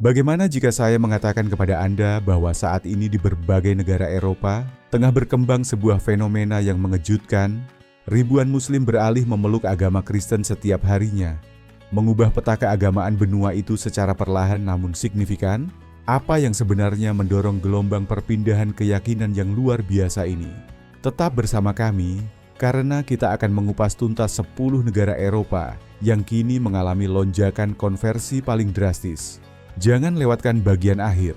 Bagaimana jika saya mengatakan kepada Anda bahwa saat ini di berbagai negara Eropa tengah berkembang sebuah fenomena yang mengejutkan? Ribuan Muslim beralih memeluk agama Kristen setiap harinya. Mengubah peta keagamaan benua itu secara perlahan namun signifikan. Apa yang sebenarnya mendorong gelombang perpindahan keyakinan yang luar biasa ini? Tetap bersama kami, karena kita akan mengupas tuntas 10 negara Eropa yang kini mengalami lonjakan konversi paling drastis. Jangan lewatkan bagian akhir,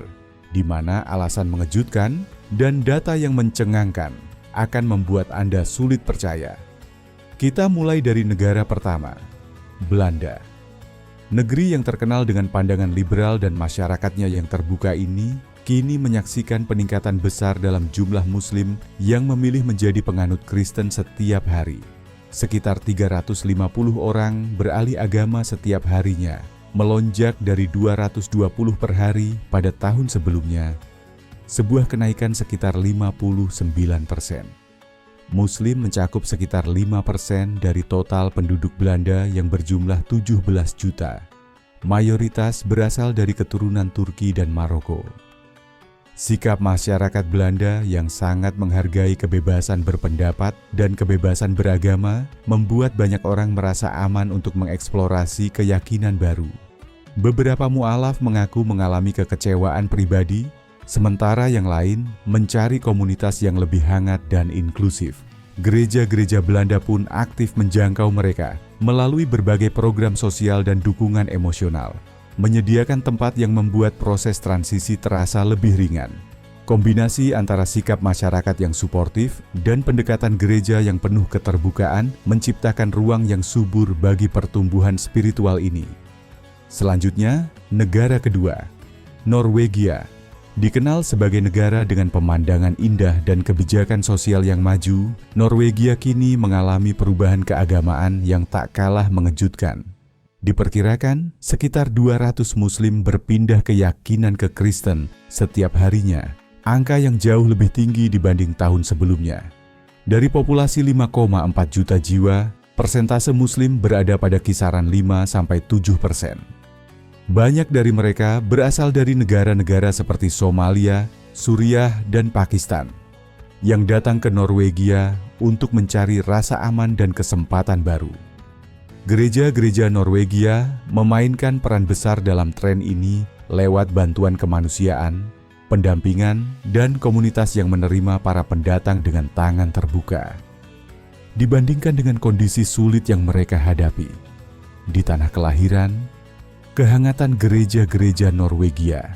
di mana alasan mengejutkan dan data yang mencengangkan akan membuat Anda sulit percaya. Kita mulai dari negara pertama, Belanda. Negeri yang terkenal dengan pandangan liberal dan masyarakatnya yang terbuka ini kini menyaksikan peningkatan besar dalam jumlah Muslim yang memilih menjadi penganut Kristen setiap hari. Sekitar 350 orang beralih agama setiap harinya, melonjak dari 220 per hari pada tahun sebelumnya, sebuah kenaikan sekitar 59%. Muslim mencakup sekitar 5% dari total penduduk Belanda yang berjumlah 17 juta. Mayoritas berasal dari keturunan Turki dan Maroko. Sikap masyarakat Belanda yang sangat menghargai kebebasan berpendapat dan kebebasan beragama membuat banyak orang merasa aman untuk mengeksplorasi keyakinan baru. Beberapa mu'alaf mengaku mengalami kekecewaan pribadi, sementara yang lain mencari komunitas yang lebih hangat dan inklusif. Gereja-gereja Belanda pun aktif menjangkau mereka melalui berbagai program sosial dan dukungan emosional, menyediakan tempat yang membuat proses transisi terasa lebih ringan. Kombinasi antara sikap masyarakat yang suportif dan pendekatan gereja yang penuh keterbukaan menciptakan ruang yang subur bagi pertumbuhan spiritual ini. Selanjutnya, negara kedua, Norwegia. Dikenal sebagai negara dengan pemandangan indah dan kebijakan sosial yang maju, Norwegia kini mengalami perubahan keagamaan yang tak kalah mengejutkan. Diperkirakan sekitar 200 Muslim berpindah keyakinan ke Kristen setiap harinya, angka yang jauh lebih tinggi dibanding tahun sebelumnya. Dari populasi 5,4 juta jiwa, persentase Muslim berada pada kisaran 5-7%. Banyak dari mereka berasal dari negara-negara seperti Somalia, Suriah, dan Pakistan, yang datang ke Norwegia untuk mencari rasa aman dan kesempatan baru. Gereja-gereja Norwegia memainkan peran besar dalam tren ini lewat bantuan kemanusiaan, pendampingan, dan komunitas yang menerima para pendatang dengan tangan terbuka. Dibandingkan dengan kondisi sulit yang mereka hadapi di tanah kelahiran, kehangatan gereja-gereja Norwegia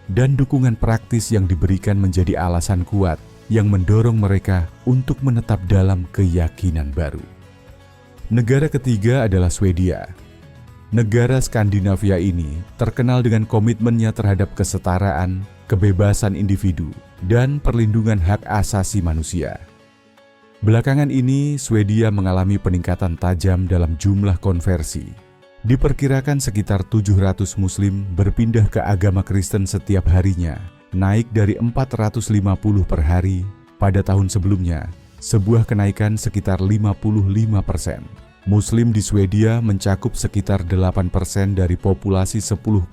dan dukungan praktis yang diberikan menjadi alasan kuat yang mendorong mereka untuk menetap dalam keyakinan baru. Negara ketiga adalah Swedia. Negara Skandinavia ini terkenal dengan komitmennya terhadap kesetaraan, kebebasan individu, dan perlindungan hak asasi manusia. Belakangan ini, Swedia mengalami peningkatan tajam dalam jumlah konversi. Diperkirakan sekitar 700 Muslim berpindah ke agama Kristen setiap harinya, naik dari 450 per hari pada tahun sebelumnya, sebuah kenaikan sekitar 55%. Muslim di Swedia mencakup sekitar 8% dari populasi 10,5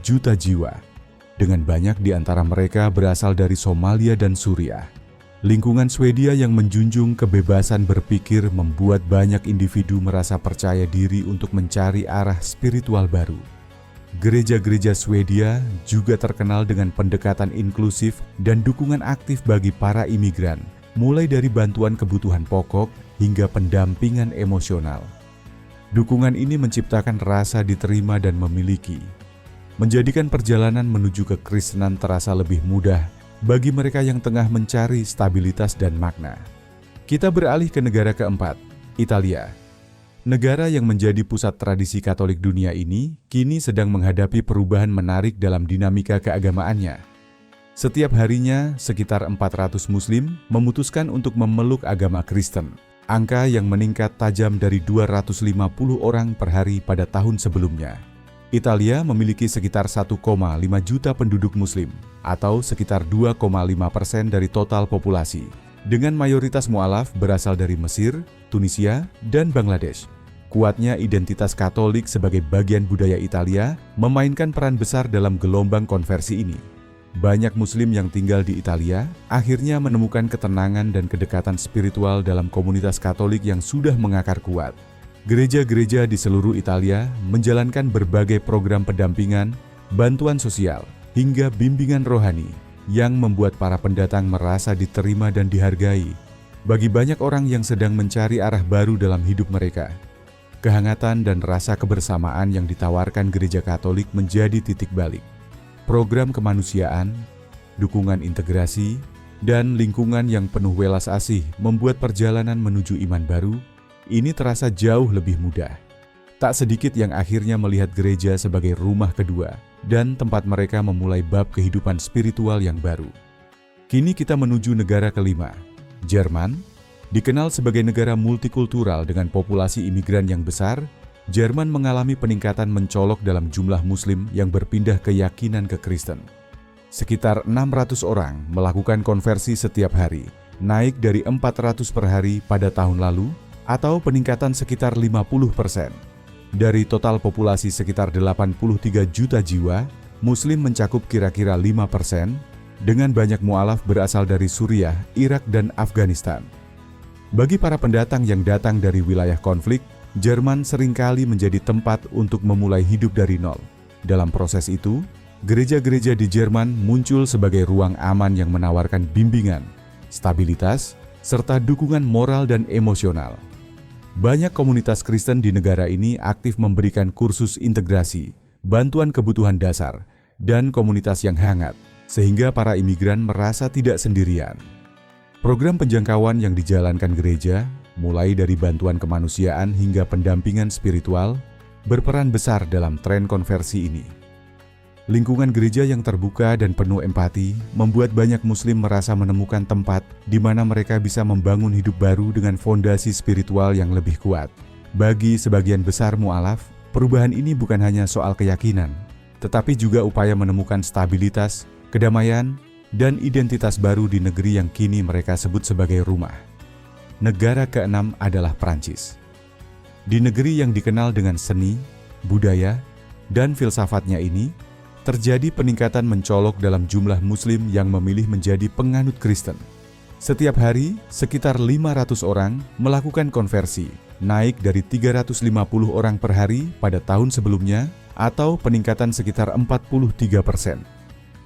juta jiwa, dengan banyak di antara mereka berasal dari Somalia dan Suriah. Lingkungan Swedia yang menjunjung kebebasan berpikir membuat banyak individu merasa percaya diri untuk mencari arah spiritual baru. Gereja-gereja Swedia juga terkenal dengan pendekatan inklusif dan dukungan aktif bagi para imigran, mulai dari bantuan kebutuhan pokok hingga pendampingan emosional. Dukungan ini menciptakan rasa diterima dan memiliki, menjadikan perjalanan menuju kekristenan terasa lebih mudah bagi mereka yang tengah mencari stabilitas dan makna. Kita beralih ke negara keempat, Italia. Negara yang menjadi pusat tradisi Katolik dunia ini kini sedang menghadapi perubahan menarik dalam dinamika keagamaannya. Setiap harinya, sekitar 400 Muslim memutuskan untuk memeluk agama Kristen, angka yang meningkat tajam dari 250 orang per hari pada tahun sebelumnya. Italia memiliki sekitar 1,5 juta penduduk Muslim, atau sekitar 2,5% dari total populasi, dengan mayoritas mu'alaf berasal dari Mesir, Tunisia, dan Bangladesh. Kuatnya identitas Katolik sebagai bagian budaya Italia memainkan peran besar dalam gelombang konversi ini. Banyak Muslim yang tinggal di Italia akhirnya menemukan ketenangan dan kedekatan spiritual dalam komunitas Katolik yang sudah mengakar kuat. Gereja-gereja di seluruh Italia menjalankan berbagai program pendampingan, bantuan sosial, hingga bimbingan rohani yang membuat para pendatang merasa diterima dan dihargai. Bagi banyak orang yang sedang mencari arah baru dalam hidup mereka, kehangatan dan rasa kebersamaan yang ditawarkan gereja Katolik menjadi titik balik. Program kemanusiaan, dukungan integrasi, dan lingkungan yang penuh welas asih membuat perjalanan menuju iman baru ini terasa jauh lebih mudah. Tak sedikit yang akhirnya melihat gereja sebagai rumah kedua dan tempat mereka memulai bab kehidupan spiritual yang baru. Kini kita menuju negara kelima, Jerman. Dikenal sebagai negara multikultural dengan populasi imigran yang besar, Jerman mengalami peningkatan mencolok dalam jumlah Muslim yang berpindah keyakinan ke Kristen. Sekitar 600 orang melakukan konversi setiap hari, naik dari 400 per hari pada tahun lalu, atau peningkatan sekitar 50%. Dari total populasi sekitar 83 juta jiwa, Muslim mencakup kira-kira 5%, dengan banyak mu'alaf berasal dari Suriah, Irak, dan Afghanistan. Bagi para pendatang yang datang dari wilayah konflik, Jerman seringkali menjadi tempat untuk memulai hidup dari nol. Dalam proses itu, gereja-gereja di Jerman muncul sebagai ruang aman yang menawarkan bimbingan, stabilitas, serta dukungan moral dan emosional. Banyak komunitas Kristen di negara ini aktif memberikan kursus integrasi, bantuan kebutuhan dasar, dan komunitas yang hangat, sehingga para imigran merasa tidak sendirian. Program penjangkauan yang dijalankan gereja, mulai dari bantuan kemanusiaan hingga pendampingan spiritual, berperan besar dalam tren konversi ini. Lingkungan gereja yang terbuka dan penuh empati membuat banyak Muslim merasa menemukan tempat di mana mereka bisa membangun hidup baru dengan fondasi spiritual yang lebih kuat. Bagi sebagian besar mu'alaf, perubahan ini bukan hanya soal keyakinan, tetapi juga upaya menemukan stabilitas, kedamaian, dan identitas baru di negeri yang kini mereka sebut sebagai rumah. Negara keenam adalah Prancis. Di negeri yang dikenal dengan seni, budaya, dan filsafatnya ini, terjadi peningkatan mencolok dalam jumlah Muslim yang memilih menjadi penganut Kristen. Setiap hari, sekitar 500 orang melakukan konversi, naik dari 350 orang per hari pada tahun sebelumnya, atau peningkatan sekitar 43%.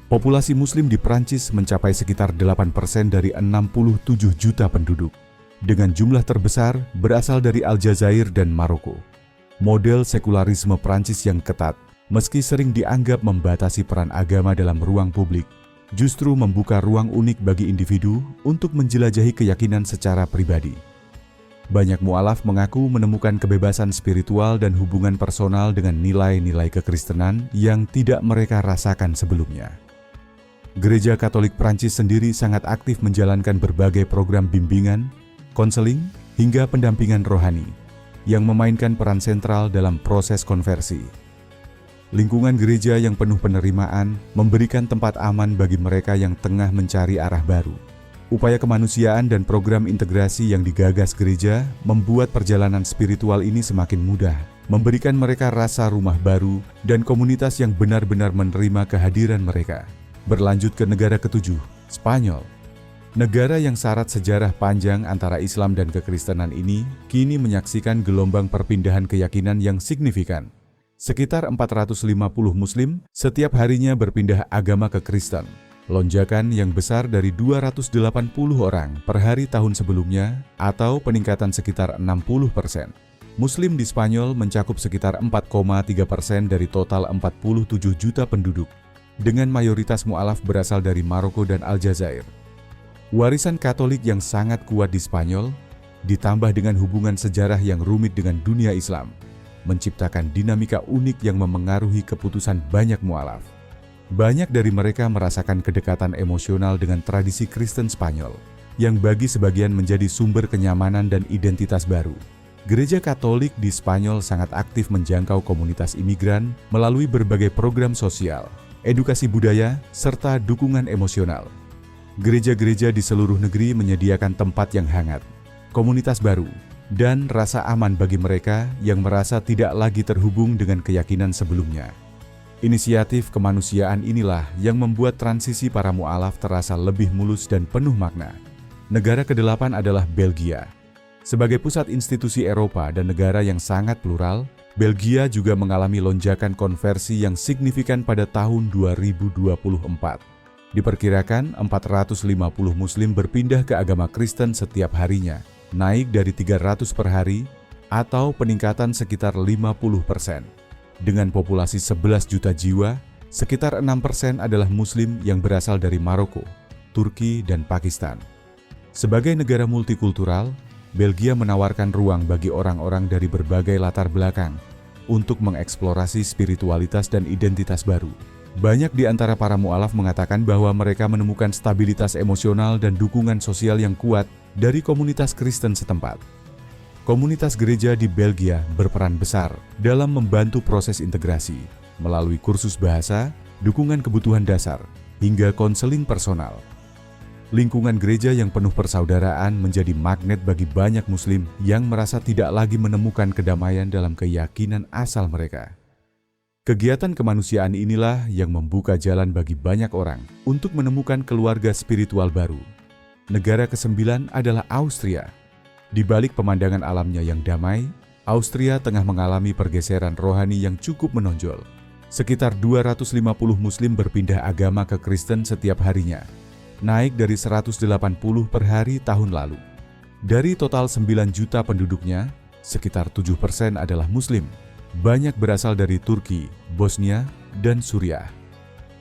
Populasi Muslim di Prancis mencapai sekitar 8% dari 67 juta penduduk, dengan jumlah terbesar berasal dari Aljazair dan Maroko. Model sekularisme Prancis yang ketat, meski sering dianggap membatasi peran agama dalam ruang publik, justru membuka ruang unik bagi individu untuk menjelajahi keyakinan secara pribadi. Banyak mu'alaf mengaku menemukan kebebasan spiritual dan hubungan personal dengan nilai-nilai kekristenan yang tidak mereka rasakan sebelumnya. Gereja Katolik Prancis sendiri sangat aktif menjalankan berbagai program bimbingan, konseling, hingga pendampingan rohani yang memainkan peran sentral dalam proses konversi. Lingkungan gereja yang penuh penerimaan memberikan tempat aman bagi mereka yang tengah mencari arah baru. Upaya kemanusiaan dan program integrasi yang digagas gereja membuat perjalanan spiritual ini semakin mudah, memberikan mereka rasa rumah baru dan komunitas yang benar-benar menerima kehadiran mereka. Berlanjut ke negara ketujuh, Spanyol. Negara yang syarat sejarah panjang antara Islam dan kekristenan ini kini menyaksikan gelombang perpindahan keyakinan yang signifikan. Sekitar 450 Muslim setiap harinya berpindah agama ke Kristen. Lonjakan yang besar dari 280 orang per hari tahun sebelumnya atau peningkatan sekitar 60%. Muslim di Spanyol mencakup sekitar 4,3% dari total 47 juta penduduk, dengan mayoritas mu'alaf berasal dari Maroko dan Aljazair. Warisan Katolik yang sangat kuat di Spanyol, ditambah dengan hubungan sejarah yang rumit dengan dunia Islam, menciptakan dinamika unik yang memengaruhi keputusan banyak mu'alaf. Banyak dari mereka merasakan kedekatan emosional dengan tradisi Kristen Spanyol, yang bagi sebagian menjadi sumber kenyamanan dan identitas baru. Gereja Katolik di Spanyol sangat aktif menjangkau komunitas imigran melalui berbagai program sosial, edukasi budaya, serta dukungan emosional. Gereja-gereja di seluruh negeri menyediakan tempat yang hangat, komunitas baru, dan rasa aman bagi mereka yang merasa tidak lagi terhubung dengan keyakinan sebelumnya. Inisiatif kemanusiaan inilah yang membuat transisi para mu'alaf terasa lebih mulus dan penuh makna. Negara ke-8 adalah Belgia. Sebagai pusat institusi Eropa dan negara yang sangat plural, Belgia juga mengalami lonjakan konversi yang signifikan pada tahun 2024. Diperkirakan 450 Muslim berpindah ke agama Kristen setiap harinya, naik dari 300 per hari atau peningkatan sekitar 50%. Dengan populasi 11 juta jiwa, sekitar 6% adalah Muslim yang berasal dari Maroko, Turki, dan Pakistan. Sebagai negara multikultural, Belgia menawarkan ruang bagi orang-orang dari berbagai latar belakang untuk mengeksplorasi spiritualitas dan identitas baru. Banyak di antara para mu'alaf mengatakan bahwa mereka menemukan stabilitas emosional dan dukungan sosial yang kuat dari komunitas Kristen setempat. Komunitas gereja di Belgia berperan besar dalam membantu proses integrasi melalui kursus bahasa, dukungan kebutuhan dasar, hingga konseling personal. Lingkungan gereja yang penuh persaudaraan menjadi magnet bagi banyak Muslim yang merasa tidak lagi menemukan kedamaian dalam keyakinan asal mereka. Kegiatan kemanusiaan inilah yang membuka jalan bagi banyak orang untuk menemukan keluarga spiritual baru. Negara ke-9 adalah Austria. Di balik pemandangan alamnya yang damai, Austria tengah mengalami pergeseran rohani yang cukup menonjol. Sekitar 250 Muslim berpindah agama ke Kristen setiap harinya, naik dari 180 per hari tahun lalu. Dari total 9 juta penduduknya, sekitar 7% adalah Muslim. Banyak berasal dari Turki, Bosnia, dan Suriah.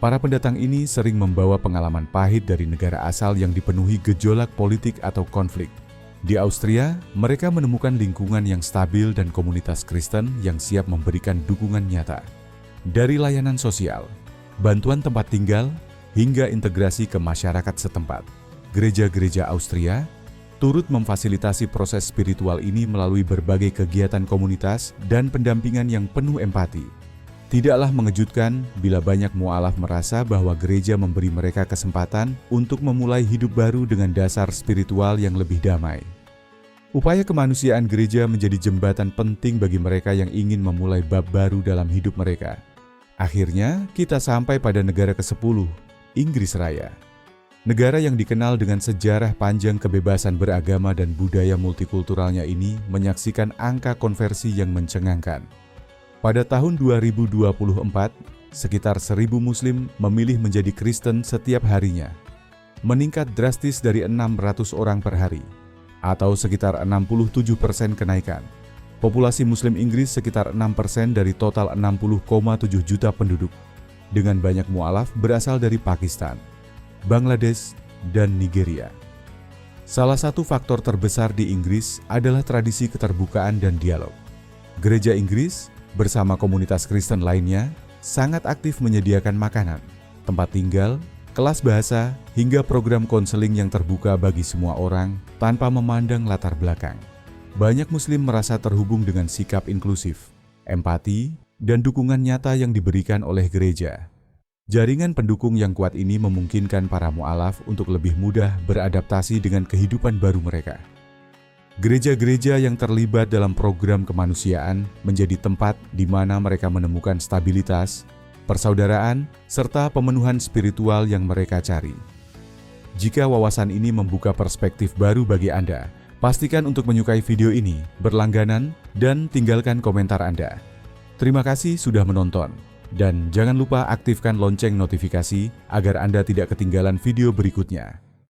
Para pendatang ini sering membawa pengalaman pahit dari negara asal yang dipenuhi gejolak politik atau konflik. Di Austria, mereka menemukan lingkungan yang stabil dan komunitas Kristen yang siap memberikan dukungan nyata. Dari layanan sosial, bantuan tempat tinggal, hingga integrasi ke masyarakat setempat, gereja-gereja Austria turut memfasilitasi proses spiritual ini melalui berbagai kegiatan komunitas dan pendampingan yang penuh empati. Tidaklah mengejutkan bila banyak mu'alaf merasa bahwa gereja memberi mereka kesempatan untuk memulai hidup baru dengan dasar spiritual yang lebih damai. Upaya kemanusiaan gereja menjadi jembatan penting bagi mereka yang ingin memulai bab baru dalam hidup mereka. Akhirnya, kita sampai pada negara ke-10, Inggris Raya. Negara yang dikenal dengan sejarah panjang kebebasan beragama dan budaya multikulturalnya ini menyaksikan angka konversi yang mencengangkan. Pada tahun 2024, sekitar 1.000 Muslim memilih menjadi Kristen setiap harinya, meningkat drastis dari 600 orang per hari, atau sekitar 67% kenaikan. Populasi Muslim Inggris sekitar 6% dari total 60,7 juta penduduk, dengan banyak mu'alaf berasal dari Pakistan, Bangladesh, dan Nigeria. Salah satu faktor terbesar di Inggris adalah tradisi keterbukaan dan dialog. Gereja Inggris, bersama komunitas Kristen lainnya, sangat aktif menyediakan makanan, tempat tinggal, kelas bahasa, hingga program konseling yang terbuka bagi semua orang tanpa memandang latar belakang. Banyak Muslim merasa terhubung dengan sikap inklusif, empati, dan dukungan nyata yang diberikan oleh gereja. Jaringan pendukung yang kuat ini memungkinkan para mu'alaf untuk lebih mudah beradaptasi dengan kehidupan baru mereka. Gereja-gereja yang terlibat dalam program kemanusiaan menjadi tempat di mana mereka menemukan stabilitas, persaudaraan, serta pemenuhan spiritual yang mereka cari. Jika wawasan ini membuka perspektif baru bagi Anda, pastikan untuk menyukai video ini, berlangganan, dan tinggalkan komentar Anda. Terima kasih sudah menonton, dan jangan lupa aktifkan lonceng notifikasi agar Anda tidak ketinggalan video berikutnya.